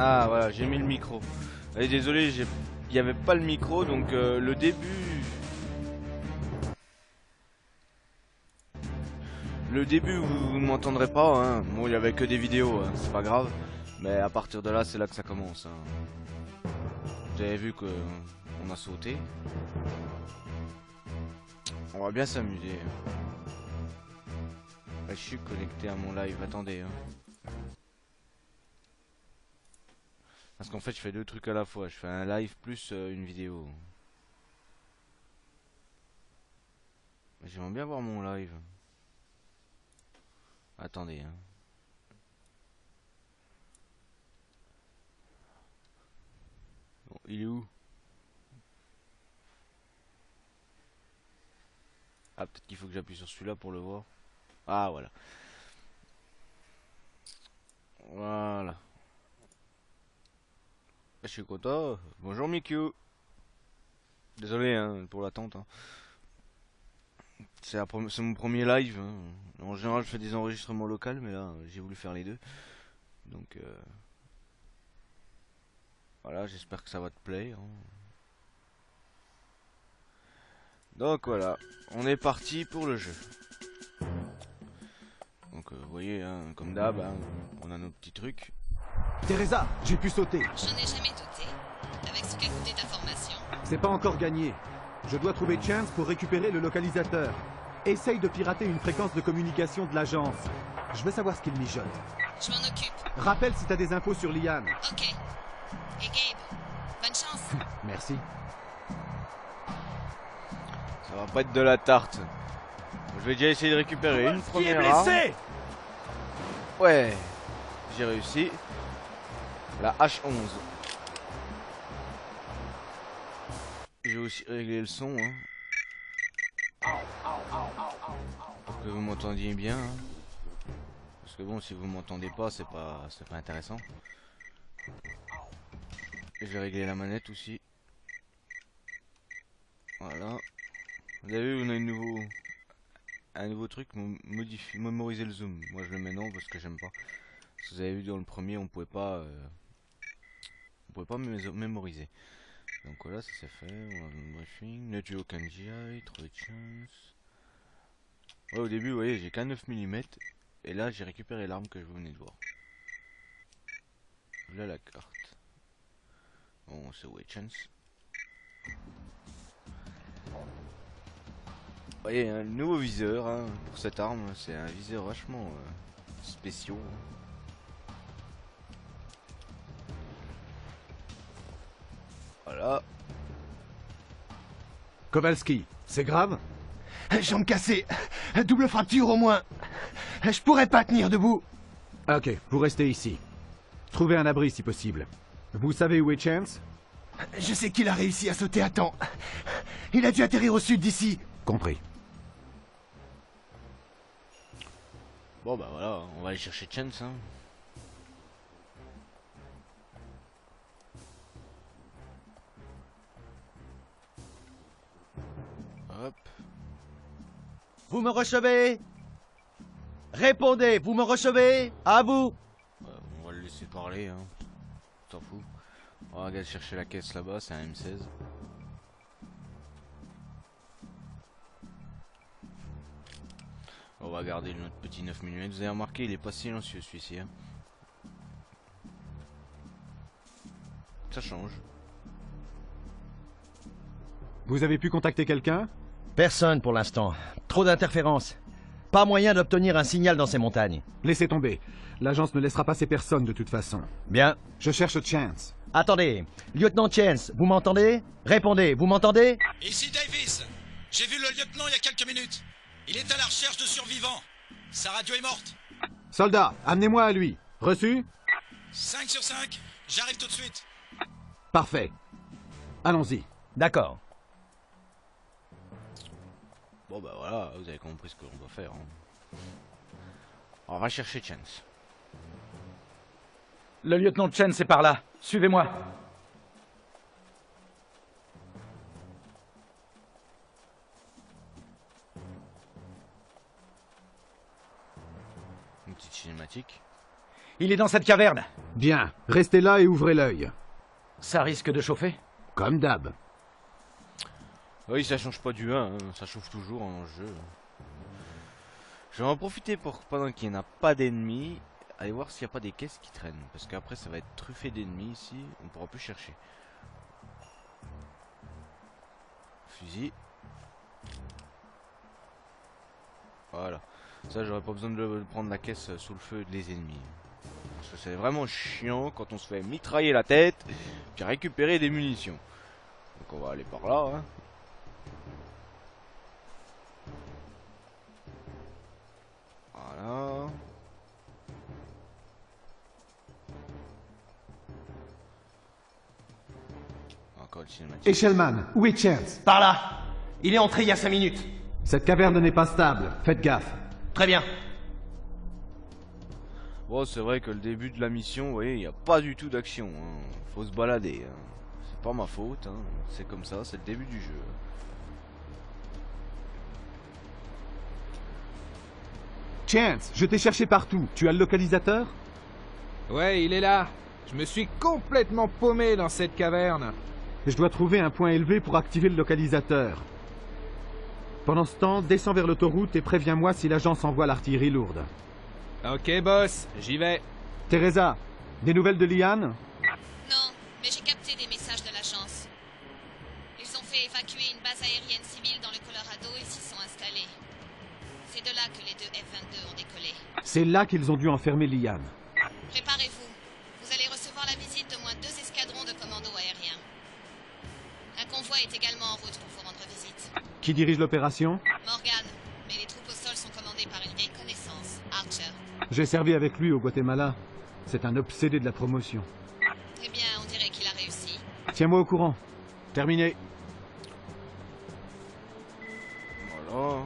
Ah voilà, j'ai mis le micro. Allez, désolé, il n'y avait pas le micro, donc le début... Le début, vous ne m'entendrez pas, hein. Bon, il n'y avait que des vidéos, hein, c'est pas grave. Mais à partir de là, c'est là que ça commence. Hein. Vous avez vu qu'on a sauté. On va bien s'amuser. Je suis connecté à mon live, attendez. Hein. Parce qu'en fait, je fais deux trucs à la fois. Je fais un live plus une vidéo. J'aimerais bien voir mon live. Attendez. Hein. Bon, il est où? Ah, peut-être qu'il faut que j'appuie sur celui-là pour le voir. Ah, voilà. Voilà. Je suis content. Bonjour Mikio. Désolé hein, pour l'attente. Hein. C'est mon premier live. Hein. En général, je fais des enregistrements locaux, mais là, j'ai voulu faire les deux. Donc, voilà, j'espère que ça va te plaire. Hein. Donc voilà, on est parti pour le jeu. Donc, vous voyez, hein, comme d'hab, hein, on a nos petits trucs. Teresa, j'ai pu sauter. J'en ai jamais douté. Avec ce qu'a coûté ta formation. C'est pas encore gagné. Je dois trouver Chance pour récupérer le localisateur. Essaye de pirater une fréquence de communication de l'agence. Je veux savoir ce qu'il mijote. Je m'en occupe. Rappelle si t'as des infos sur Liane. Ok. Et Gabe, bonne chance. Merci. Ça va pas être de la tarte. Je vais déjà essayer de récupérer une première arme. Ouais, j'ai réussi. La H11. J'ai aussi réglé le son. Hein. Pour que vous m'entendiez bien. Hein. Parce que bon, si vous m'entendez pas, c'est pas intéressant. J'ai réglé la manette aussi. Voilà. Vous avez vu, on a un nouveau truc, mémoriser le zoom. Moi je le mets non parce que j'aime pas. Si vous avez vu dans le premier, on pouvait pas mémoriser. Donc voilà, ça c'est fait. On a un briefing, network NGI, trouver chance. Ouais, au début, vous voyez, j'ai qu'un 9 mm. Et là, j'ai récupéré l'arme que je venais de voir. Là la carte. Bon, c'est où est chance. Vous voyez, un nouveau viseur hein, pour cette arme. C'est un viseur vachement spécial. Voilà. Kowalski, c'est grave? Jambe cassée. Double fracture au moins. Je pourrais pas tenir debout. Ok, vous restez ici. Trouvez un abri si possible. Vous savez où est Chance? Je sais qu'il a réussi à sauter à temps. Il a dû atterrir au sud d'ici. Compris. Bon bah voilà, on va aller chercher Chance. Hein. Hop. Vous me recevez? Répondez, vous me recevez? À vous. On va le laisser parler. Hein. T'en fous. On va aller chercher la caisse là-bas, c'est un M16. On va garder notre petit 9 mm. Vous avez remarqué, il est pas silencieux celui-ci. Hein. Ça change. Vous avez pu contacter quelqu'un? Personne pour l'instant. Trop d'interférences. Pas moyen d'obtenir un signal dans ces montagnes. Laissez tomber. L'agence ne laissera passer personne de toute façon. Bien. Je cherche Chance. Attendez. Lieutenant Chance, vous m'entendez? Répondez, vous m'entendez? Ici Davis. J'ai vu le lieutenant il y a quelques minutes. Il est à la recherche de survivants. Sa radio est morte. Soldat, amenez-moi à lui. Reçu? 5 sur 5. J'arrive tout de suite. Parfait. Allons-y. D'accord. Bon bah voilà, vous avez compris ce qu'on doit faire. Hein. On va chercher Chance. Le lieutenant Chen, c'est par là. Suivez-moi. Une petite cinématique. Il est dans cette caverne. Bien, restez là et ouvrez l'œil. Ça risque de chauffer. Comme d'hab. Oui, ça change pas du 1, hein, ça chauffe toujours en jeu. Je vais en profiter pour, pendant qu'il n'y en a pas d'ennemis, aller voir s'il n'y a pas des caisses qui traînent. Parce qu'après ça va être truffé d'ennemis ici, on pourra plus chercher. Fusil. Voilà. Ça, j'aurais pas besoin de prendre la caisse sous le feu des ennemis. Parce que c'est vraiment chiant quand on se fait mitrailler la tête, puis récupérer des munitions. Donc on va aller par là, hein. Voilà. Encore une cinématique. Et Shellman, où est Chance? Par là. Il est entré il y a 5 minutes. Cette caverne n'est pas stable, faites gaffe. Très bien. Bon, c'est vrai que le début de la mission, vous voyez, il n'y a pas du tout d'action. Hein. Faut se balader. Hein. C'est pas ma faute. Hein. C'est comme ça, c'est le début du jeu. Chance, je t'ai cherché partout. Tu as le localisateur? Ouais, il est là. Je me suis complètement paumé dans cette caverne. Je dois trouver un point élevé pour activer le localisateur. Pendant ce temps, descends vers l'autoroute et préviens-moi si l'agence envoie l'artillerie lourde. Ok, boss, j'y vais. Teresa, des nouvelles de Liane? Non, mais j'ai capté des messages de l'agence. Ils ont fait évacuer une base aérienne civile dans le Colorado et s'y sont installés. C'est de là que les 2 F-22 ont décollé. C'est là qu'ils ont dû enfermer Liane. Préparez-vous. Vous allez recevoir la visite d'au moins 2 escadrons de commandos aériens. Un convoi est également en route pour vous rendre visite. Qui dirige l'opération? Morgan, mais les troupes au sol sont commandées par une vieille connaissance, Archer. J'ai servi avec lui au Guatemala. C'est un obsédé de la promotion. Eh bien, on dirait qu'il a réussi. Tiens-moi au courant. Terminé. Voilà.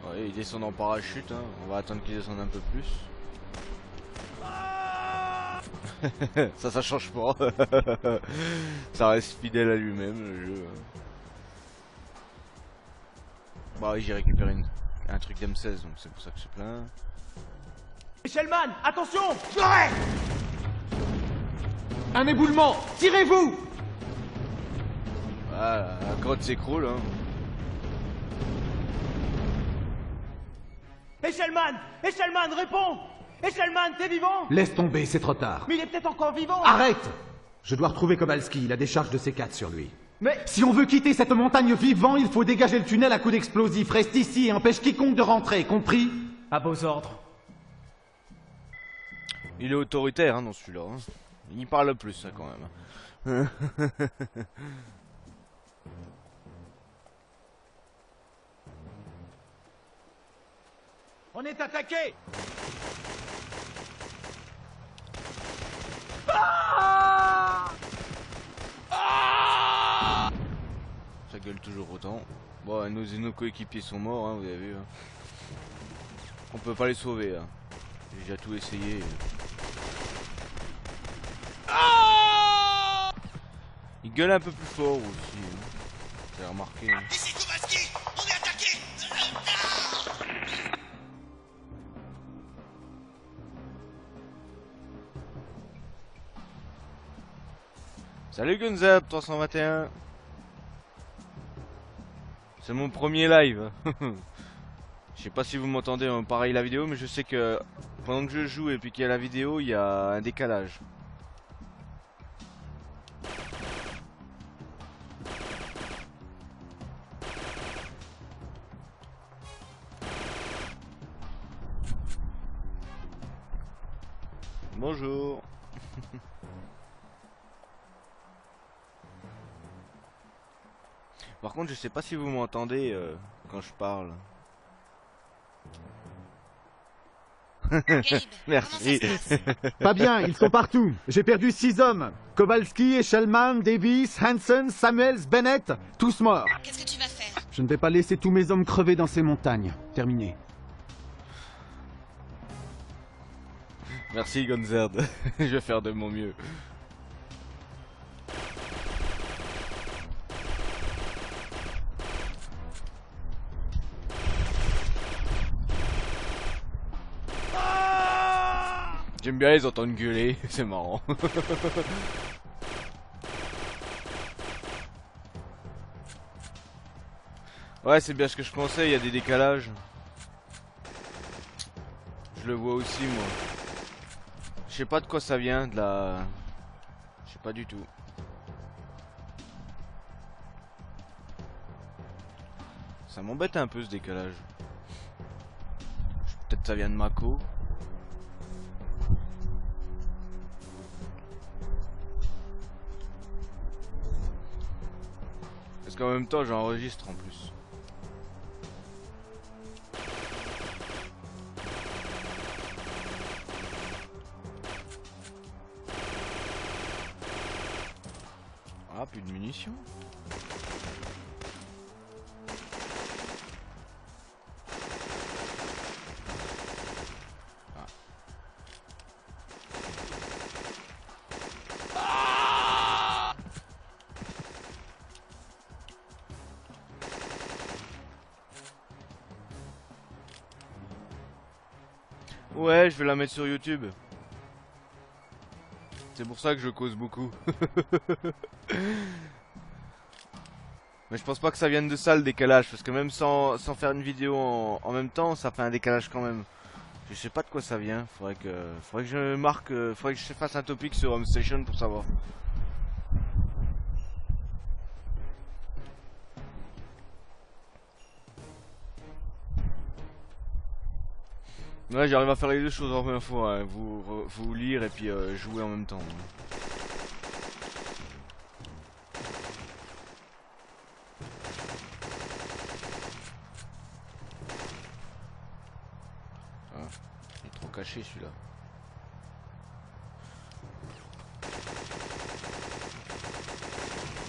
Ouais, ils descendent en parachute. Hein. On va attendre qu'ils descendent un peu plus. Ça change pas. Ça reste fidèle à lui-même, le jeu. Bah oui, j'ai récupéré un truc d'M16, donc c'est pour ça que je suis plein. Shellman, attention! Forêt! Un éboulement! Tirez-vous! Voilà, la grotte s'écroule. Hein. Shellman, réponds! Shellman, t'es vivant? Laisse tomber, c'est trop tard. Mais il est peut-être encore vivant! Arrête! Je dois retrouver Kowalski, il a des charges de C4 sur lui. Mais... Si on veut quitter cette montagne vivant, il faut dégager le tunnel à coups d'explosifs. Reste ici et empêche quiconque de rentrer, compris? À vos ordres. Il est autoritaire hein, dans celui-là. Hein. Il parle plus ça quand même. On est attaqué! Ça gueule toujours autant. Bon, nos coéquipiers sont morts, hein, vous avez vu. Hein. On peut pas les sauver. Hein. J'ai déjà tout essayé. Il gueule un peu plus fort aussi. Hein. J'ai remarqué. Hein. Ici Kowalski, on est attaqué. Salut Gunzap 321. C'est mon premier live. Je sais pas si vous m'entendez en pareil la vidéo, mais je sais que pendant que je joue et puis qu'il y a la vidéo, il y a un décalage. Bonjour. Par contre, je sais pas si vous m'entendez quand je parle. Gabe, Merci. comment ça se passe? Pas bien, ils sont partout. J'ai perdu 6 hommes. Kowalski, Eshelman, Davis, Hansen, Samuels, Bennett, tous morts. Qu'est-ce que tu vas faire? Je ne vais pas laisser tous mes hommes crever dans ces montagnes. Terminé. Merci Gonzerd. Je vais faire de mon mieux. J'aime bien les entendre gueuler, c'est marrant. Ouais, c'est bien ce que je pensais, il y a des décalages. Je le vois aussi, moi. Je sais pas de quoi ça vient, de la... Je sais pas du tout. Ça m'embête un peu ce décalage. Peut-être ça vient de Mako. Parce qu'en même temps j'enregistre en plus. Ah, plus de munitions. Ouais, je vais la mettre sur YouTube. C'est pour ça que je cause beaucoup. Mais je pense pas que ça vienne de ça le décalage, parce que même sans faire une vidéo en même temps, ça fait un décalage quand même. Je sais pas de quoi ça vient, faudrait que je marque, faudrait que je fasse un topic sur Home Station pour savoir. Ouais, j'arrive à faire les deux choses en même fois, hein. Vous lire et puis jouer en même temps. Ah, il est trop caché celui-là.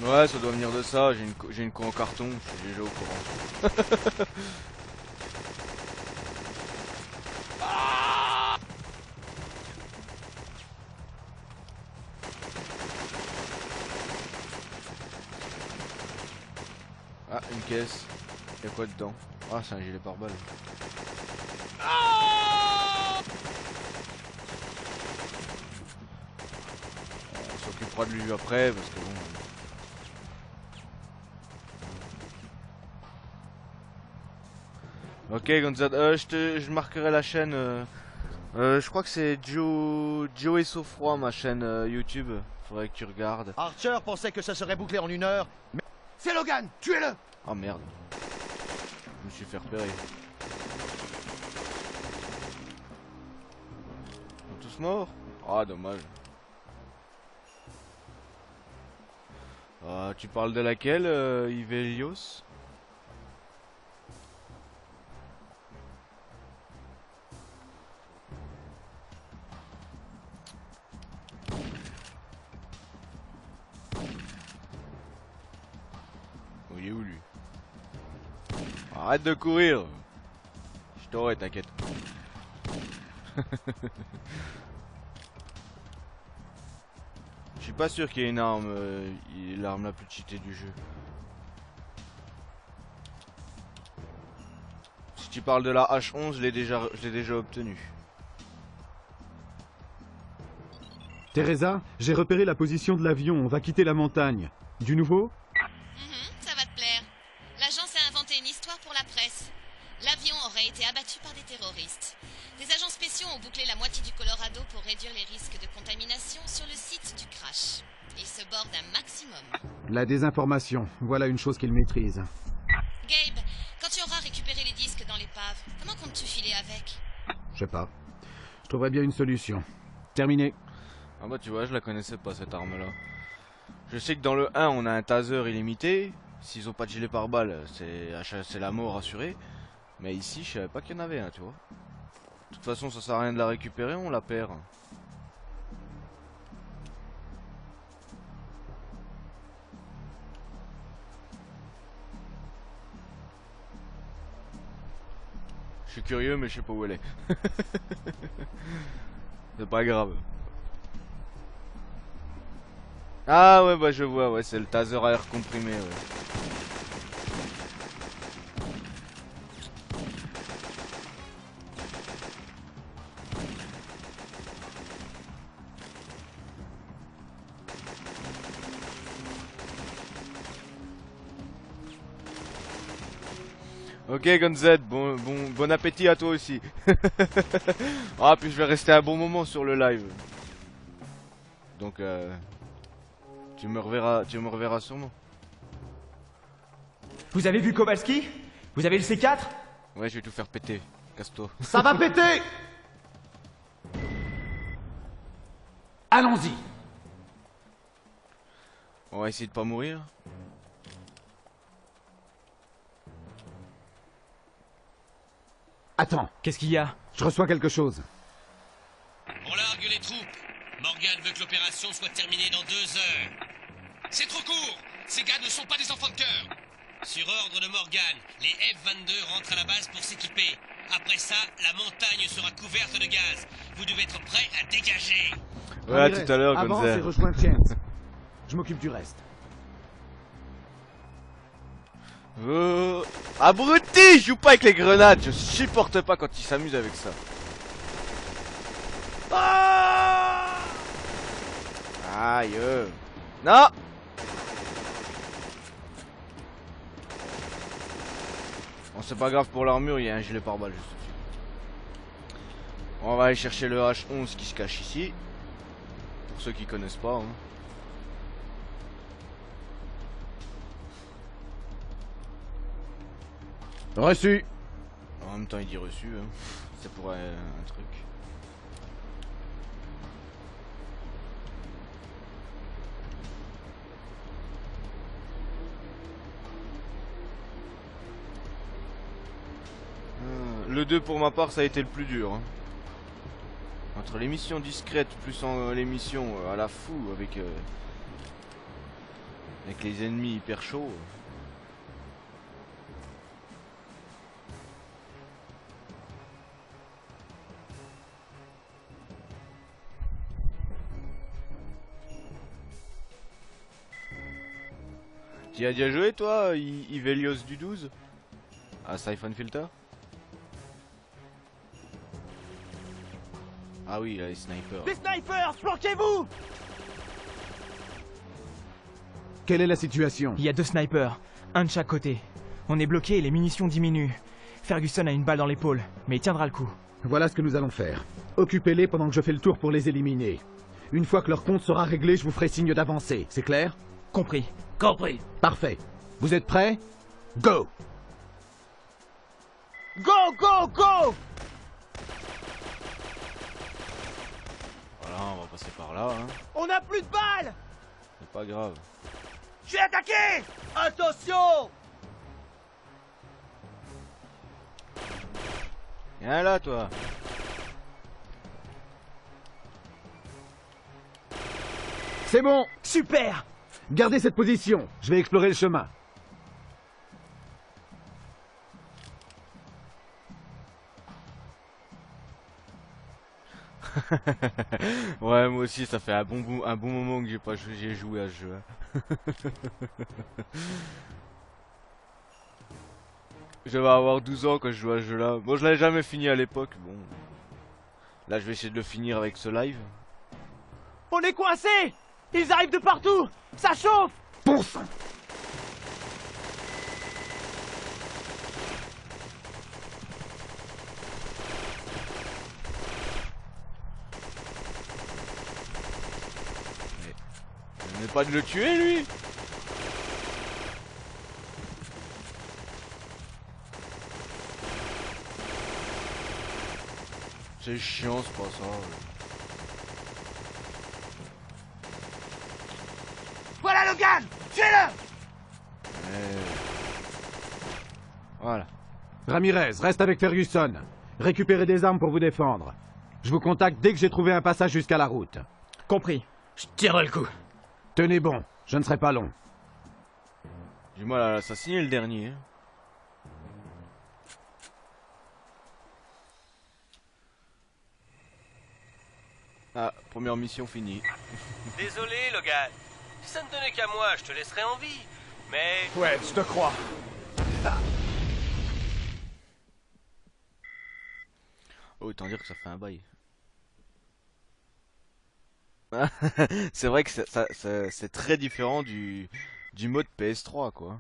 Ouais, ça doit venir de ça, j'ai une co en carton, je suis déjà au courant. Ah, une caisse. Y'a quoi dedans? Ah, c'est un gilet pare-balles. On s'occupera de lui après parce que bon. Ok, Gonzad, je marquerai la chaîne. Je crois que c'est Joe Sofroy, ma chaîne YouTube. Faudrait que tu regardes. Archer pensait que ça serait bouclé en 1 heure. Mais... C'est Logan, tuez-le! Oh merde. Je me suis fait repérer. Ils sont tous morts? Ah, dommage. Tu parles de laquelle, Ivelios? Oh, il est où lui? Arrête de courir! Je t'aurai, t'inquiète. Je suis pas sûr qu'il y ait une arme, l'arme la plus cheatée du jeu. Si tu parles de la H11, je l'ai déjà obtenue. Teresa, j'ai repéré la position de l'avion, on va quitter la montagne. Du nouveau? Ça va te plaire. L'agence a inventé une histoire pour la presse. L'avion aurait été abattu par des terroristes. Des agents spéciaux ont bouclé la moitié du Colorado pour réduire les risques de contamination sur le site du crash. Ils se bordent un maximum. La désinformation, voilà une chose qu'ils maîtrisent. Gabe, quand tu auras récupéré les disques dans l'épave, comment comptes-tu filer avec? Je sais pas. Je trouverais bien une solution. Terminé. Ah bah tu vois, je la connaissais pas cette arme là. Je sais que dans le 1 on a un taser illimité. S'ils ont pas de gilet pare-balles, c'est la mort assurée. Mais ici je savais pas qu'il y en avait un, tu vois. De toute façon ça sert à rien de la récupérer, on la perd. Je suis curieux mais je sais pas où elle est. C'est pas grave. Ah ouais bah je vois, ouais c'est le taser à air comprimé, ouais. Ok Gonzette, bon appétit à toi aussi. Ah puis je vais rester un bon moment sur le live. Donc tu me reverras sûrement. Vous avez vu Kowalski? Vous avez le C4? Ouais, je vais tout faire péter. Casse-toi. Ça va péter! Allons-y! On va essayer de pas mourir. Attends, Qu'est-ce qu'il y a? je reçois quelque chose. On largue les troupes. Morgan veut que l'opération soit terminée dans 2 heures. C'est trop court. Ces gars ne sont pas des enfants de cœur. Sur ordre de Morgan, les F-22 rentrent à la base pour s'équiper. Après ça, la montagne sera couverte de gaz. Vous devez être prêts à dégager. Ouais, à tout à l'heure, Avance et Gonzette. rejoins Chance. Je m'occupe du reste. Abruti, je joue pas avec les grenades. Je supporte pas quand ils s'amusent avec ça. Aïe. Non. Bon, c'est pas grave pour l'armure, il y a un gilet pare-balles juste dessus. On va aller chercher le H11 qui se cache ici. Pour ceux qui connaissent pas. Hein. Reçu. En même temps, il dit reçu. Hein. C'est pour un truc. Le 2 pour ma part, ça a été le plus dur. Hein. Entre les missions discrètes plus les missions à la fou avec les ennemis hyper chauds. Tu as déjà joué toi, Ivelios du 12 à Siphon Filter? Ah oui, là, les snipers. Des snipers, planquez-vous! Quelle est la situation? Il y a 2 snipers, un de chaque côté. On est bloqué et les munitions diminuent. Ferguson a une balle dans l'épaule, mais il tiendra le coup. Voilà ce que nous allons faire. Occupez-les pendant que je fais le tour pour les éliminer. Une fois que leur compte sera réglé, je vous ferai signe d'avancer. C'est clair? Compris. Compris. Parfait. Vous êtes prêts? Go! Go, go, go! Voilà, on va passer par là. Hein. On n'a plus de balles! C'est pas grave. Je suis attaqué! Attention! Viens là, toi. C'est bon! Super! Gardez cette position. Je vais explorer le chemin. Ouais, moi aussi, ça fait un bon moment que j'ai joué à ce jeu. Hein. Je vais avoir 12 ans quand je joue à ce jeu-là. Bon, je l'avais jamais fini à l'époque. Bon, là, je vais essayer de le finir avec ce live. On est coincés! Ils arrivent de partout! Ça chauffe! Bon sang! On n'est pas de le tuer, lui. C'est chiant, c'est pas ça. Voilà Logan! Tuez-le! Voilà. Ramirez, reste avec Ferguson. Récupérez des armes pour vous défendre. Je vous contacte dès que j'ai trouvé un passage jusqu'à la route. Compris. Je tirerai le coup. Tenez bon, je ne serai pas long. J'ai mal à assassiner le dernier. Hein. Ah, première mission finie. Désolé, Logan. Si ça ne tenait qu'à moi, je te laisserais en vie. Mais... Ouais, je te crois. Oh, autant dire que ça fait un bail. C'est vrai que c'est très différent du mode PS3, quoi.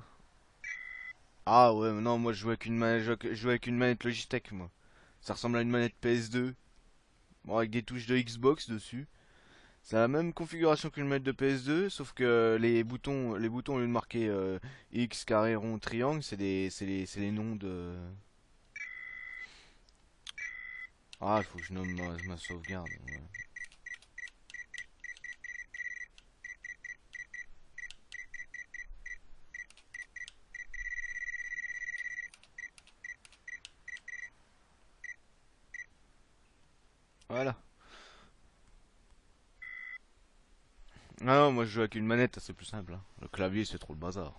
Ah ouais, non, moi je joue avec une manette, je joue avec une manette Logitech, moi. Ça ressemble à une manette PS2. Bon, avec des touches de Xbox dessus. C'est la même configuration qu'une manette de PS2, sauf que les boutons au lieu de marquer X, carré, rond, triangle, c'est les noms de... Ah, il faut que je nomme ma sauvegarde. Ouais. Voilà. Ah non, moi je joue avec une manette, c'est plus simple. Hein. Le clavier, c'est trop le bazar.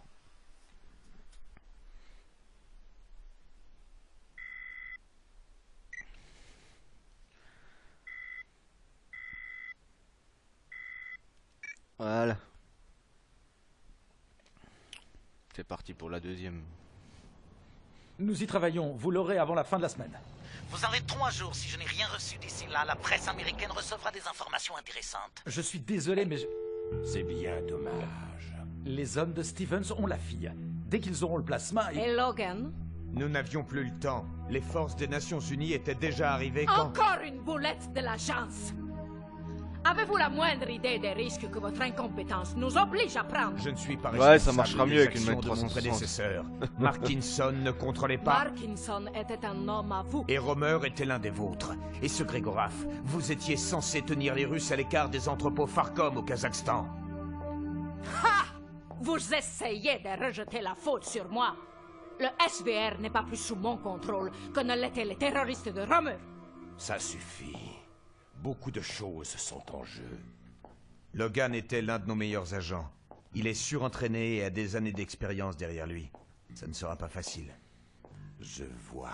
Voilà. C'est parti pour la deuxième. Nous y travaillons. Vous l'aurez avant la fin de la semaine. Vous avez 3 jours. Si je n'ai rien reçu d'ici là, la presse américaine recevra des informations intéressantes. Je suis désolé, mais c'est bien dommage. Les hommes de Stevens ont la fille. Dès qu'ils auront le plasma... Et Logan? Nous n'avions plus le temps. Les forces des Nations Unies étaient déjà arrivées quand... Encore une boulette de l'agence! Avez-vous la moindre idée des risques que votre incompétence nous oblige à prendre? Je ne suis pas responsable. Ouais, ça marchera mieux avec une manette de mon 360. prédécesseur. Markinson ne contrôlait pas. Markinson était un homme à vous. Et Romer était l'un des vôtres. Et ce Grégoraf, vous étiez censé tenir les Russes à l'écart des entrepôts Farkom au Kazakhstan. Ha! Vous essayez de rejeter la faute sur moi. Le SVR n'est pas plus sous mon contrôle que ne l'étaient les terroristes de Romer. Ça suffit. Beaucoup de choses sont en jeu. Logan était l'un de nos meilleurs agents. Il est surentraîné et a des années d'expérience derrière lui. Ça ne sera pas facile. Je vois.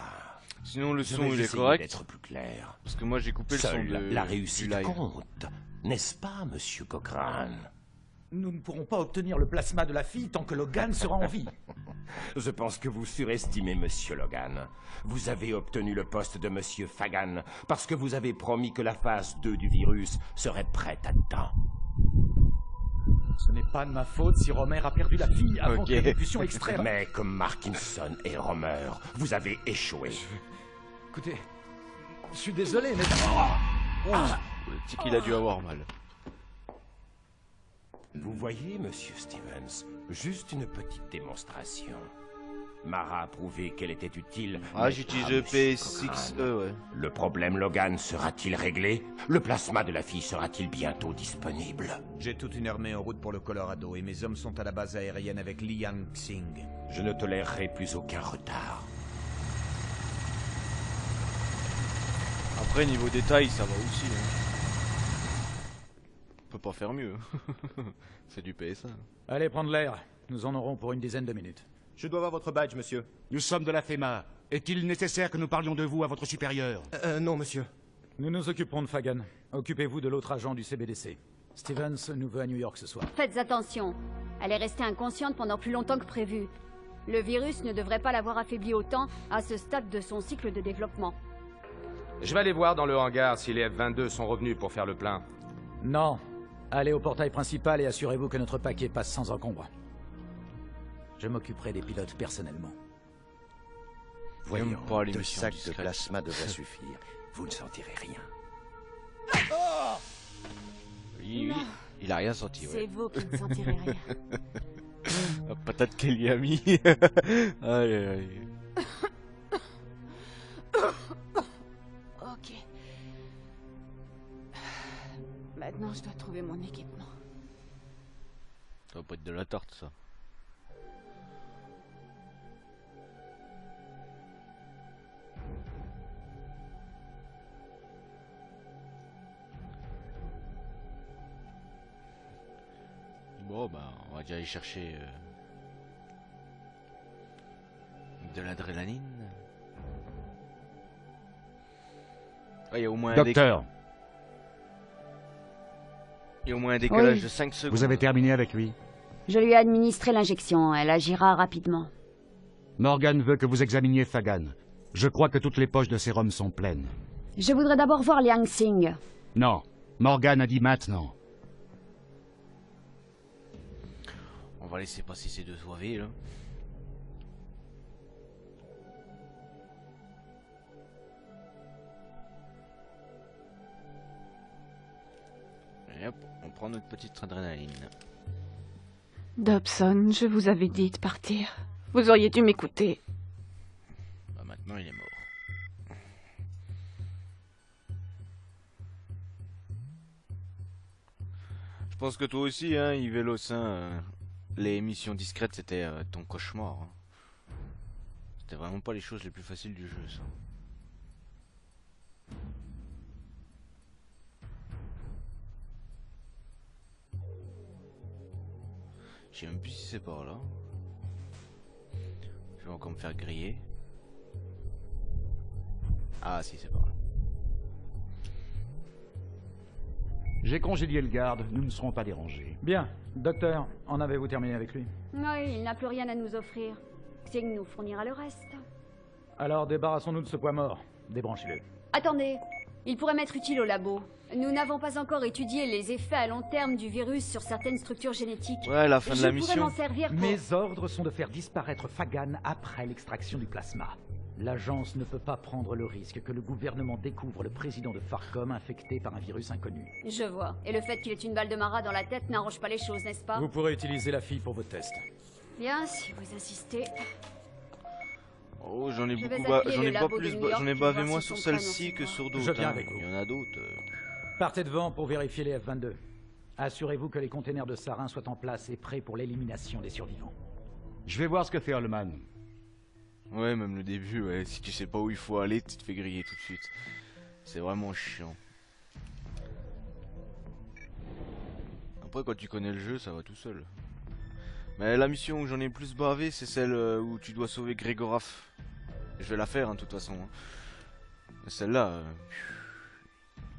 Sinon le son il est correct. D'être plus clair. Parce que moi j'ai coupé le son de la réussite compte, n'est-ce pas, Monsieur Cochrane? Nous ne pourrons pas obtenir le plasma de la fille tant que Logan sera en vie. Je pense que vous surestimez Monsieur Logan. Vous avez obtenu le poste de Monsieur Fagan parce que vous avez promis que la phase 2 du virus serait prête à temps. Ce n'est pas de ma faute si Romer a perdu la fille avant que nous puissions extraire... Mais comme Markinson et Romer, vous avez échoué. Écoutez, je suis désolé, mais... C'est qu'il a dû avoir mal. Vous voyez, Monsieur Stevens, juste une petite démonstration. Mara a prouvé qu'elle était utile. Ah, j'utilise le PS6E, ouais. Le problème Logan sera-t-il réglé? Le plasma de la fille sera-t-il bientôt disponible? J'ai toute une armée en route pour le Colorado et mes hommes sont à la base aérienne avec Liang Xing. Je ne tolérerai plus aucun retard. Après, niveau détail, ça va aussi. Hein. On peut pas faire mieux. C'est du PS1. Allez, prendre l'air. Nous en aurons pour une dizaine de minutes. Je dois voir votre badge, monsieur. Nous sommes de la FEMA. Est-il nécessaire que nous parlions de vous à votre supérieur? Non, monsieur. Nous nous occuperons de Fagan. Occupez-vous de l'autre agent du CBDC. Stevens nous veut à New York ce soir. Faites attention. Elle est restée inconsciente pendant plus longtemps que prévu. Le virus ne devrait pas l'avoir affaiblie autant à ce stade de son cycle de développement. Je vais aller voir dans le hangar si les F-22 sont revenus pour faire le plein. Non. Allez au portail principal et assurez-vous que notre paquet passe sans encombre. Je m'occuperai des pilotes personnellement. Voyons, 2 sacs de plasma devraient suffire. Vous ne sentirez rien. Oui, il a rien senti, ouais. C'est vous qui ne sentirez rien. La patate qu'elle lui a mis. Aïe, aïe, aïe. Ok. Maintenant, je dois trouver mon équipement. Ça va pas être de la tarte, ça. Bon, bah, on va déjà aller chercher de l'adrénaline. Il y a au moins Docteur. Il y a au moins un décalage Oui. de 5 secondes. Vous avez terminé avec lui? Je lui ai administré l'injection. Elle agira rapidement. Morgan veut que vous examiniez Fagan. Je crois que toutes les poches de sérum sont pleines. Je voudrais d'abord voir Liang Xing. Non. Morgan a dit maintenant. On va laisser passer ces 2 OAV là. Et hop, on prend notre petite adrénaline. Dobson, je vous avais dit de partir. Vous auriez dû m'écouter. Bah maintenant il est mort. Je pense que toi aussi, hein, Yvelos, hein, les missions discrètes c'était ton cauchemar. Hein. C'était vraiment pas les choses les plus faciles du jeu, ça. Je sais même plus si c'est par là. Je vais encore me faire griller. Ah si, c'est par là. J'ai congédié le garde, nous ne serons pas dérangés. Bien. Docteur, en avez-vous terminé avec lui? Oui, il n'a plus rien à nous offrir. Xing nous fournira le reste. Alors débarrassons-nous de ce poids mort. Débranchez-le. Attendez, il pourrait m'être utile au labo. Nous n'avons pas encore étudié les effets à long terme du virus sur certaines structures génétiques. Ouais, la fin de la mission. Je pourrais m'en servir pour... Mes ordres sont de faire disparaître Fagan après l'extraction du plasma. L'agence ne peut pas prendre le risque que le gouvernement découvre le président de Farcom infecté par un virus inconnu. Je vois. Et le fait qu'il ait une balle de Mara dans la tête n'arrange pas les choses, n'est-ce pas? Vous pourrez utiliser la fille pour vos tests. Bien, si vous insistez. Oh, j'en ai Je vais beaucoup, appeler j'en le ai pas labo plus, de New York j'en ai pour bavé voir moins si sur son prénom, celle-ci c'est que quoi. sur d'autres. Je viens hein. avec vous. Il y en a d'autres. Partez devant pour vérifier les F-22. Assurez-vous que les containers de sarin soient en place et prêts pour l'élimination des survivants. Je vais voir ce que fait Holman. Ouais, même le début, ouais. Si tu sais pas où il faut aller, tu te fais griller tout de suite. C'est vraiment chiant. Après, quand tu connais le jeu, ça va tout seul. Mais la mission où j'en ai le plus bavé, c'est celle où tu dois sauver Grégoraf. Je vais la faire, hein, de toute façon. Hein. Celle-là...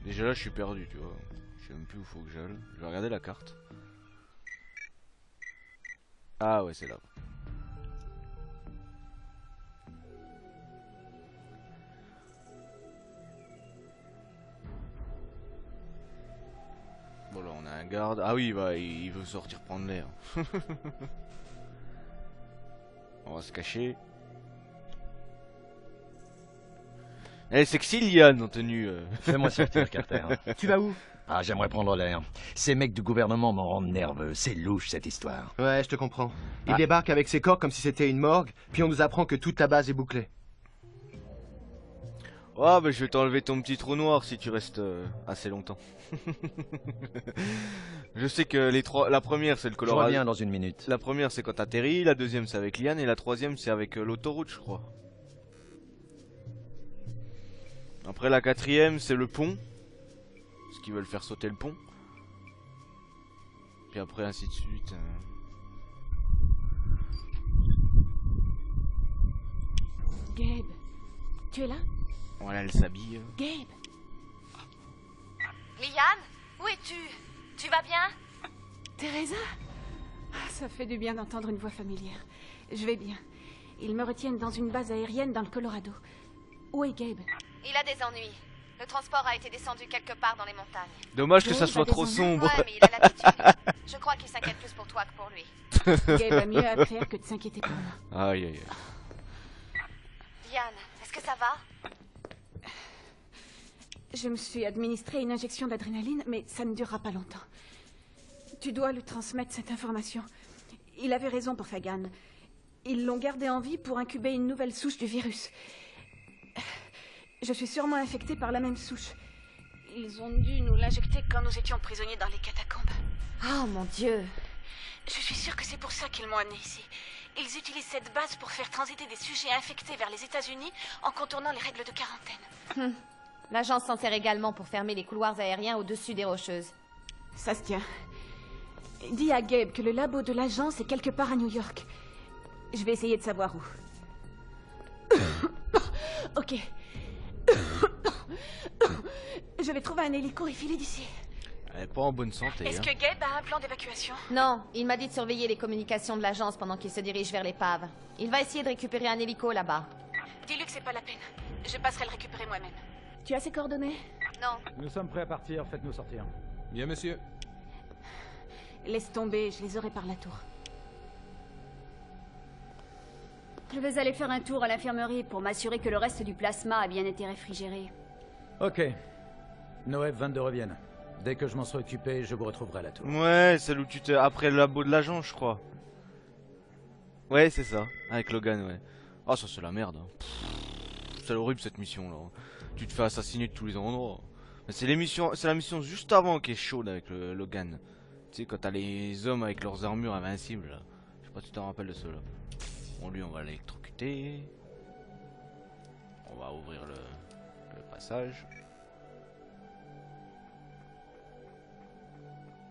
Déjà là, je suis perdu, tu vois. Je sais même plus où faut que j'aille. Je vais regarder la carte. Ah ouais, c'est là. Bon là, on a un garde. Ah oui, bah, il veut sortir prendre l'air. On va se cacher. Elle est sexy, Liane, en tenue. Fais-moi sortir, Carter. Tu vas où? Ah, j'aimerais prendre l'air. Ces mecs du gouvernement m'en rendent nerveux. C'est louche, cette histoire. Ouais, je te comprends. Il débarque avec ses corps comme si c'était une morgue, puis on nous apprend que toute la base est bouclée. Oh, bah je vais t'enlever ton petit trou noir si tu restes assez longtemps. Je sais que les trois... La première, c'est le Colorado. Je reviens dans une minute. La première, c'est quand t'atterris. La deuxième, c'est avec Liane. Et la troisième, c'est avec l'autoroute, je crois. Après, la quatrième, c'est le pont. Parce qu'ils veulent faire sauter le pont. Puis après, ainsi de suite. Gabe, tu es là? Voilà, elle s'habille. Gabe! Liane, où es-tu? Tu vas bien? Teresa? Ah, ça fait du bien d'entendre une voix familière. Je vais bien. Ils me retiennent dans une base aérienne dans le Colorado. Où est Gabe? Il a des ennuis. Le transport a été descendu quelque part dans les montagnes. Dommage que ça soit trop sombre. Ouais, mais il a l'habitude. Je crois qu'il s'inquiète plus pour toi que pour lui. Gabe a mieux à faire que de s'inquiéter pour moi. Aïe aïe aïe. Diane, est-ce que ça va? Je me suis administré une injection d'adrénaline, mais ça ne durera pas longtemps. Tu dois lui transmettre cette information. Il avait raison pour Fagan. Ils l'ont gardé en vie pour incuber une nouvelle souche du virus. Je suis sûrement infectée par la même souche. Ils ont dû nous l'injecter quand nous étions prisonniers dans les catacombes. Oh mon Dieu. Je suis sûre que c'est pour ça qu'ils m'ont amené ici. Ils utilisent cette base pour faire transiter des sujets infectés vers les États-Unis en contournant les règles de quarantaine. L'agence s'en sert également pour fermer les couloirs aériens au-dessus des Rocheuses. Ça se tient. Dis à Gabe que le labo de l'agence est quelque part à New York. Je vais essayer de savoir où. Ok. Je vais trouver un hélico et filer d'ici. Elle est pas en bonne santé. Est-ce que Gabe a un plan d'évacuation? Non, il m'a dit de surveiller les communications de l'agence pendant qu'il se dirige vers l'épave. Il va essayer de récupérer un hélico là-bas. Dis-lui que c'est pas la peine. Je passerai le récupérer moi-même. Tu as ses coordonnées? Non. Nous sommes prêts à partir, faites-nous sortir. Bien, monsieur. Laisse tomber, je les aurai par la tour. Je vais aller faire un tour à l'infirmerie pour m'assurer que le reste du plasma a bien été réfrigéré. Ok. Nos F-22 reviennent. Dès que je m'en serai occupé, je vous retrouverai à la tour. Ouais, celle où tu te... Après le labo de l'agent, je crois. Ouais, c'est ça. Avec Logan, ouais. Ah, ça c'est la merde. C'est horrible cette mission là. Tu te fais assassiner de tous les endroits. C'est la mission juste avant qui est chaude avec le Logan. Tu sais, quand t'as les hommes avec leurs armures invincibles là. Je sais pas si tu t'en rappelles de ceux-là. Bon, lui, on va l'électrocuter. On va ouvrir le passage.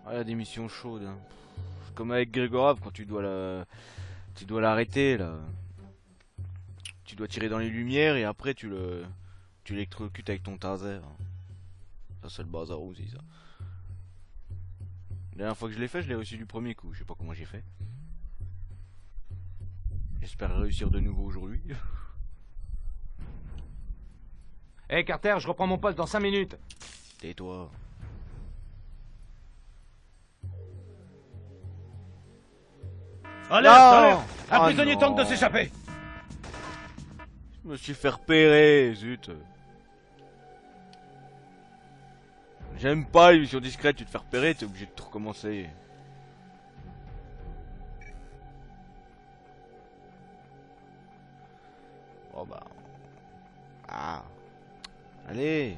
Ah, il y a des missions chaudes. Hein. Comme avec Grégorov quand tu dois l'arrêter là. Tu dois tirer dans les lumières et après tu l'électrocutes avec ton taser. Ça c'est le bazar aussi ça. La dernière fois que je l'ai fait, je l'ai reçu du premier coup. Je sais pas comment j'ai fait. J'espère réussir de nouveau aujourd'hui. Hé Carter, je reprends mon poste dans 5 minutes. Tais-toi. Alerte, alerte! Un prisonnier tente de s'échapper! Je me suis fait repérer, zut. J'aime pas les missions discrètes, tu te fais repérer, t'es obligé de tout recommencer. Oh bah... Ah... Allez!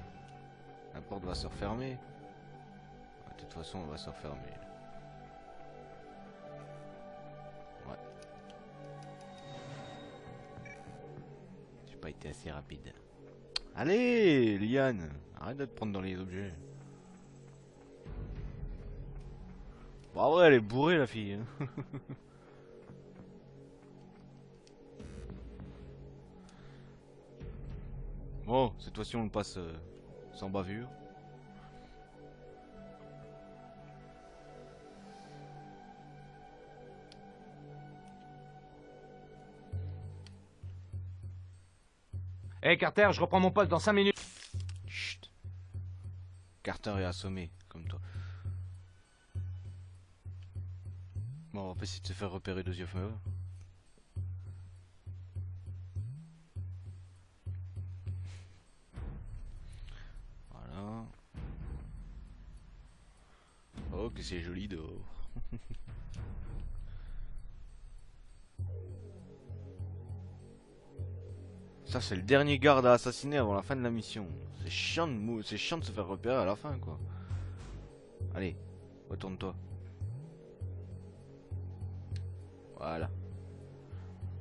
La porte va se refermer. De toute façon, elle va se refermer. Ouais. J'ai pas été assez rapide. Allez, Liane! Arrête de te prendre dans les objets. Bon, ouais, elle est bourrée, la fille. Hein. Bon, cette fois-ci, on le passe sans bavure. Hé Carter, je reprends mon poste dans 5 minutes. Chut. Carter est assommé, comme toi. Bon, on va essayer de se faire repérer de Ziofmeur. Voilà. Oh, que c'est joli dehors. Ça, c'est le dernier garde à assassiner avant la fin de la mission. C'est chiant de se faire repérer à la fin, quoi. Allez, retourne-toi. Voilà.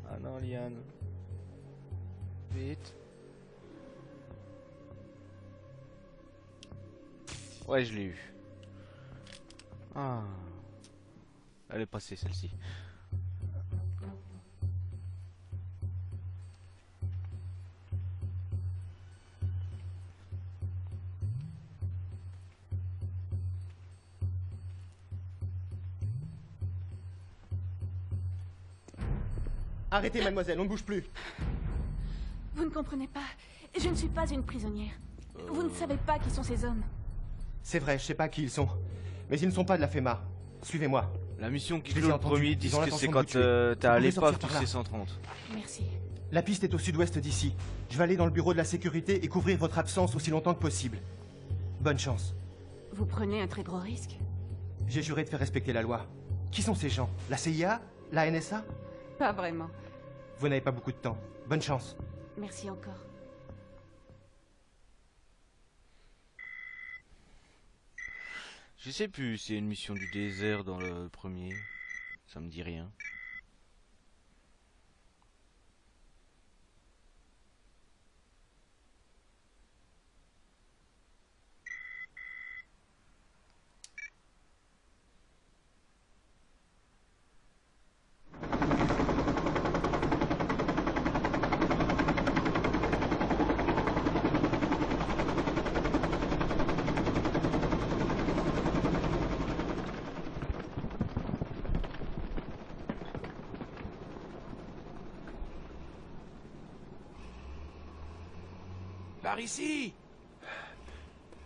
Ah non, Liane. Vite. Ouais, je l'ai eu. Ah. Elle est passée, celle-ci. Arrêtez, mademoiselle, on ne bouge plus. Vous ne comprenez pas. Je ne suis pas une prisonnière. Vous ne savez pas qui sont ces hommes. C'est vrai, je sais pas qui ils sont. Mais ils ne sont pas de la FEMA. Suivez-moi. La mission qui clôt le premier dit que c'est quand t'as à l'épave du C-130. Merci. La piste est au sud-ouest d'ici. Je vais aller dans le bureau de la sécurité et couvrir votre absence aussi longtemps que possible. Bonne chance. Vous prenez un très gros risque. J'ai juré de faire respecter la loi. Qui sont ces gens? La CIA? La NSA? Pas vraiment. Vous n'avez pas beaucoup de temps. Bonne chance. Merci encore. Je sais plus si c'est une mission du désert dans le premier. Ça me dit rien. Par ici!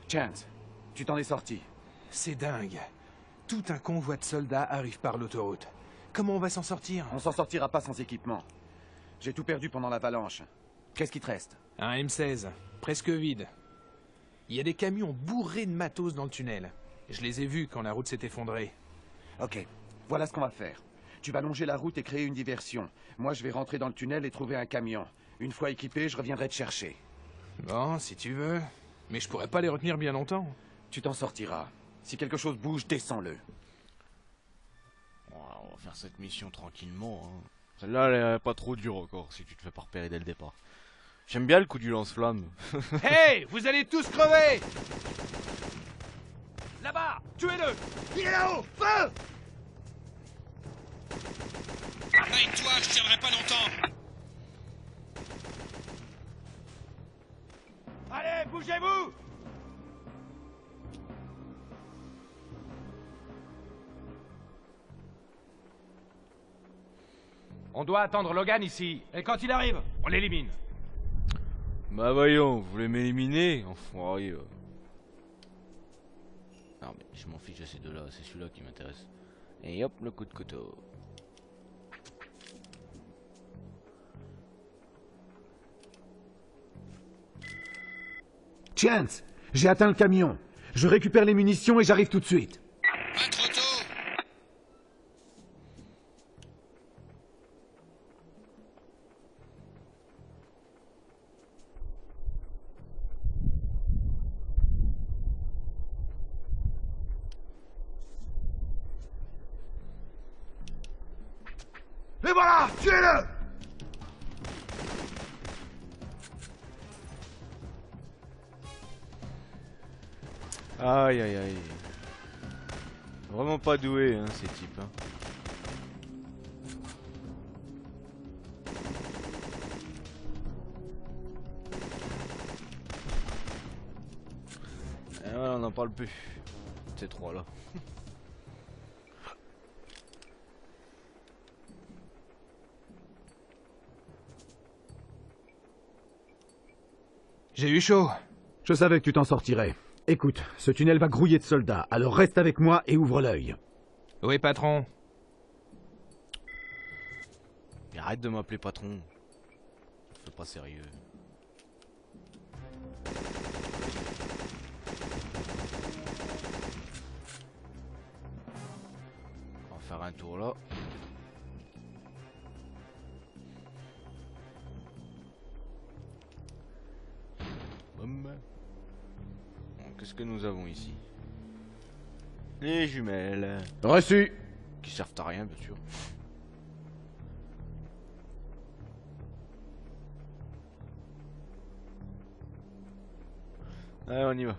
Chance, tu t'en es sorti. C'est dingue. Tout un convoi de soldats arrive par l'autoroute. Comment on va s'en sortir? On s'en sortira pas sans équipement. J'ai tout perdu pendant l'avalanche. Qu'est-ce qui te reste? Un M16, presque vide. Il y a des camions bourrés de matos dans le tunnel. Je les ai vus quand la route s'est effondrée. Ok, voilà ce qu'on va faire. Tu vas longer la route et créer une diversion. Moi, je vais rentrer dans le tunnel et trouver un camion. Une fois équipé, je reviendrai te chercher. Bon, si tu veux. Mais je pourrais pas les retenir bien longtemps. Tu t'en sortiras. Si quelque chose bouge, descends-le. On va faire cette mission tranquillement. Hein. Celle-là, elle est pas trop dure encore, si tu te fais pas repérer dès le départ. J'aime bien le coup du lance-flamme. Hey, vous allez tous crever! Là-bas, tuez-le! Il est là-haut! Feu! Avec toi, je tiendrai pas longtemps. Allez, bougez-vous! On doit attendre Logan ici. Et quand il arrive, on l'élimine. Bah voyons, vous voulez m'éliminer? Enfoiré. Non mais je m'en fiche de ces deux-là, c'est celui-là qui m'intéresse. Et hop, le coup de couteau. Chance, j'ai atteint le camion. Je récupère les munitions et j'arrive tout de suite. Pas trop tôt. Et voilà! Tuez-le! Aïe aïe aïe. Vraiment pas doué hein, ces types. Hein. Et voilà, on n'en parle plus. Ces trois là. J'ai eu chaud. Je savais que tu t'en sortirais. Écoute, ce tunnel va grouiller de soldats, alors reste avec moi et ouvre l'œil. Oui, patron. Mais arrête de m'appeler patron. C'est pas sérieux. On va faire un tour là. Qu'est-ce que nous avons ici? Les jumelles. Reçu. Qui servent à rien, bien sûr. Allez, on y va.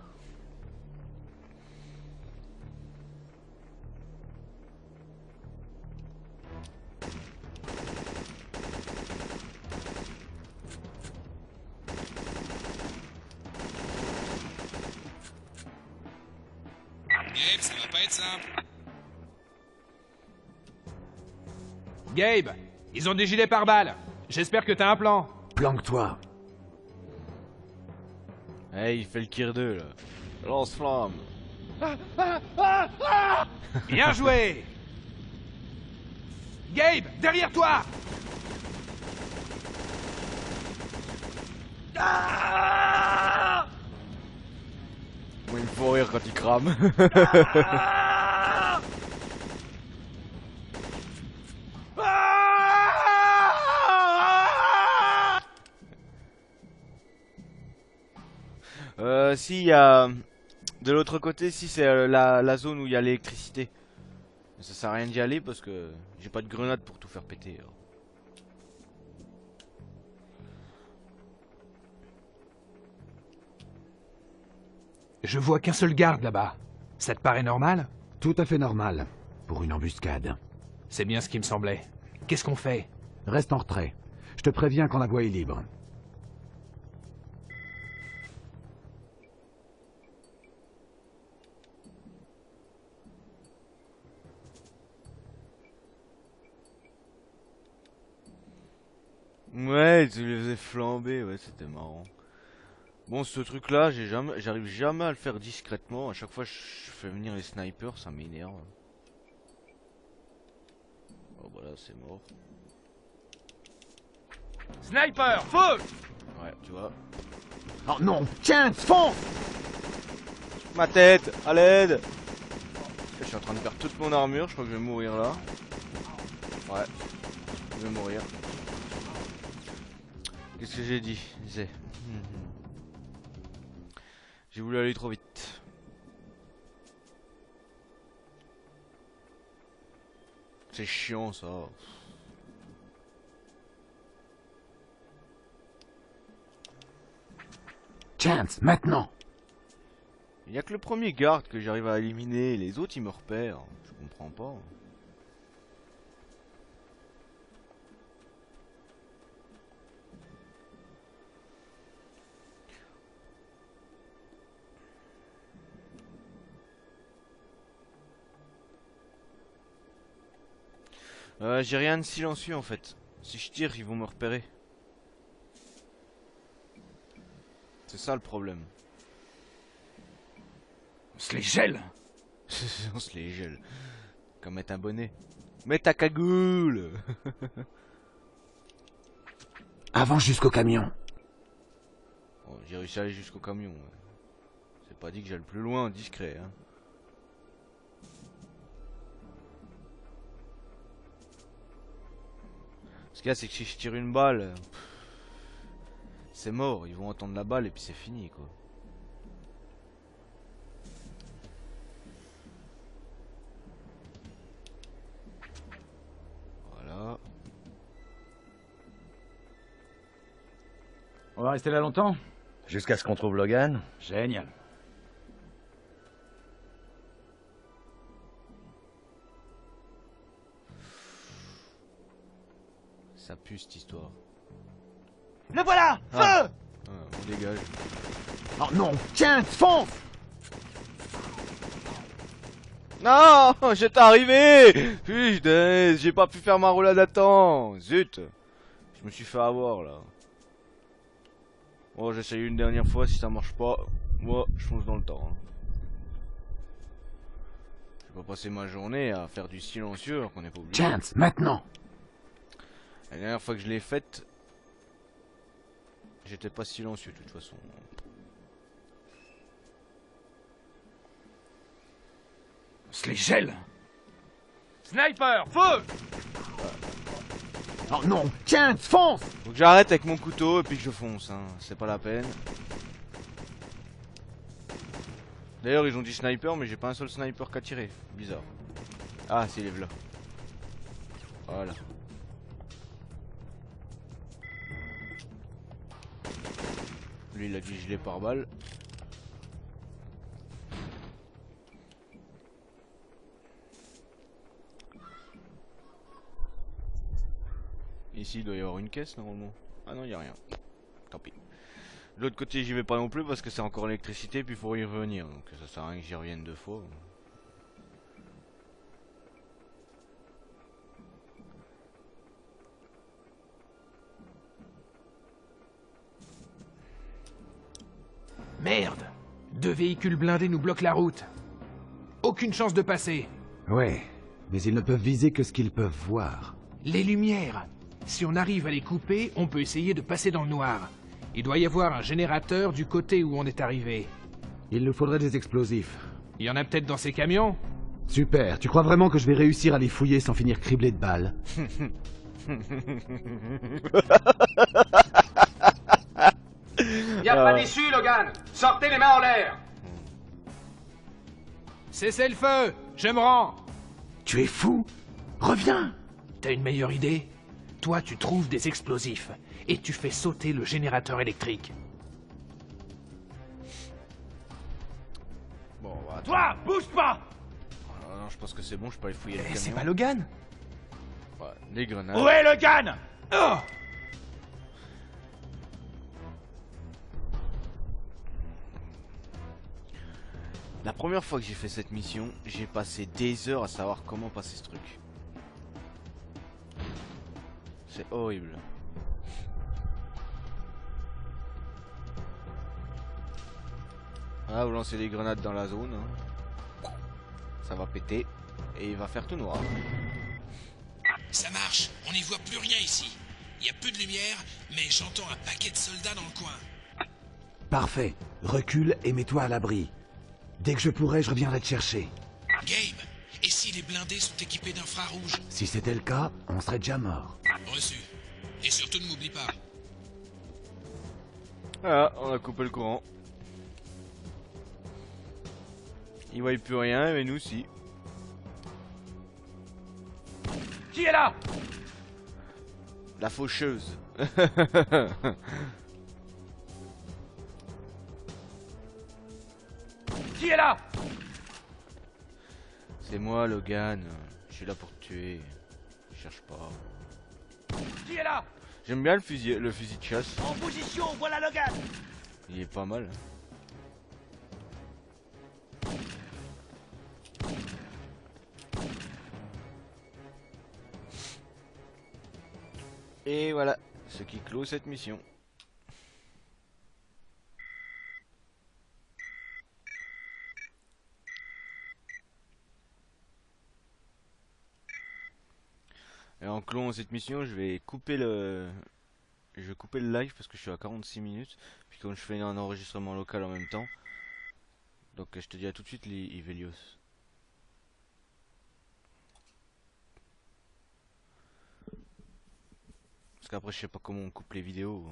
Gabe, ça va pas être simple. Gabe, ils ont des gilets pare-balles. J'espère que t'as un plan. Planque-toi. Hey, il fait le Kir 2 là. Lance-flamme. Bien joué. Gabe, derrière toi. Moi, il me faut rire quand il crame. Si, il y a... De l'autre côté, si c'est la zone où il y a l'électricité. Ça sert à rien d'y aller parce que j'ai pas de grenade pour tout faire péter. Alors. Je vois qu'un seul garde là-bas. Ça te paraît normal? Tout à fait normal. Pour une embuscade. C'est bien ce qui me semblait. Qu'est-ce qu'on fait? Reste en retrait. Je te préviens quand la voie est libre. Ouais, tu les faisais flamber, ouais, c'était marrant. Bon, ce truc-là, j'arrive jamais à le faire discrètement. À chaque fois, je fais venir les snipers, ça m'énerve. Oh, voilà, c'est mort. Sniper, feu! Ouais, tu vois. Oh non, tiens, fonce! Ma tête, à l'aide. Je suis en train de perdre toute mon armure, je crois que je vais mourir là. Ouais, je vais mourir. Qu'est-ce que j'ai dit? J'ai voulu aller trop vite. C'est chiant ça. Chance, maintenant. Il n'y a que le premier garde que j'arrive à éliminer, les autres ils me repèrent. Je comprends pas. J'ai rien de silencieux en fait. Si je tire, ils vont me repérer. C'est ça le problème. On se les gèle. On se les gèle. Comme mettre un bonnet. Mets ta cagoule. Avance jusqu'au camion. Oh, j'ai réussi à aller jusqu'au camion. C'est pas dit que j'aille plus loin, discret. Hein. Ce qu'il y a, c'est que si je tire une balle, c'est mort. Ils vont entendre la balle et puis c'est fini, quoi. Voilà. On va rester là longtemps? Jusqu'à ce qu'on trouve Logan. Génial. Ça pue cette histoire. Le voilà! Feu! Ah, on dégage. Oh non! Tiens, fonce! Non! J'étais arrivé! Putain, j'ai pas pu faire ma roulade à temps! Zut! Je me suis fait avoir là. Bon, j'essaye une dernière fois, si ça marche pas, moi je fonce dans le temps. Hein. Je vais pas passer ma journée à faire du silencieux alors qu'on n'est pas obligé. Chance, maintenant! La dernière fois que je l'ai faite, j'étais pas silencieux de toute façon. On se les gèle. Sniper, feu! Oh non, tiens, fonce! Faut que j'arrête avec mon couteau et puis que je fonce, hein. C'est pas la peine. D'ailleurs, ils ont dit sniper, mais j'ai pas un seul sniper qu'à tirer. Bizarre. Ah, c'est les là. Voilà. Lui, il a du gilet pare-balles. Ici, il doit y avoir une caisse normalement. Ah non, il n'y a rien. Tant pis. De l'autre côté, j'y vais pas non plus parce que c'est encore l'électricité, puis il faut y revenir. Donc ça sert à rien que j'y revienne 2 fois. Merde! 2 véhicules blindés nous bloquent la route. Aucune chance de passer. Ouais, mais ils ne peuvent viser que ce qu'ils peuvent voir. Les lumières. Si on arrive à les couper, on peut essayer de passer dans le noir. Il doit y avoir un générateur du côté où on est arrivé. Il nous faudrait des explosifs. Il y en a peut-être dans ces camions? Super, tu crois vraiment que je vais réussir à les fouiller sans finir criblé de balles? Y a pas d'issue, Logan! Sortez les mains en l'air! Cessez le feu! Je me rends! Tu es fou? Reviens! T'as une meilleure idée? Toi, tu trouves des explosifs et tu fais sauter le générateur électrique. Bon, on va attendre. Toi, bouge pas! Ah, non, je pense que c'est bon, je peux aller fouiller le camion. C'est pas Logan? Ouais, des grenades. Où est Logan? Oh! La première fois que j'ai fait cette mission, j'ai passé des heures à savoir comment passer ce truc. C'est horrible. Ah, vous lancez des grenades dans la zone. Hein. Ça va péter. Et il va faire tout noir. Ça marche, on n'y voit plus rien ici. Il y a peu de lumière, mais j'entends un paquet de soldats dans le coin. Parfait. Recule et mets-toi à l'abri. Dès que je pourrai, je reviendrai te chercher. Gabe, et si les blindés sont équipés d'infrarouge? Si c'était le cas, on serait déjà mort. Reçu. Et surtout ne m'oublie pas. Voilà, on a coupé le courant. Ils voient plus rien, mais nous si. Qui est là? La faucheuse. Qui est là? C'est moi, Logan. Je suis là pour te tuer. Je cherche pas. Qui est là? J'aime bien le fusil de chasse. En position, voilà Logan. Il est pas mal. Et voilà, ce qui clôt cette mission. Et en clôt cette mission, je vais couper le live parce que je suis à 46 minutes. Puis comme je fais un enregistrement local en même temps. Donc je te dis à tout de suite, les Ivelios. Parce qu'après je sais pas comment on coupe les vidéos.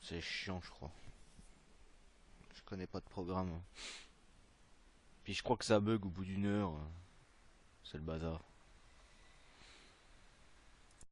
C'est chiant je crois. Je connais pas de programme. Puis je crois que ça bug au bout d'une heure. C'est le bazar.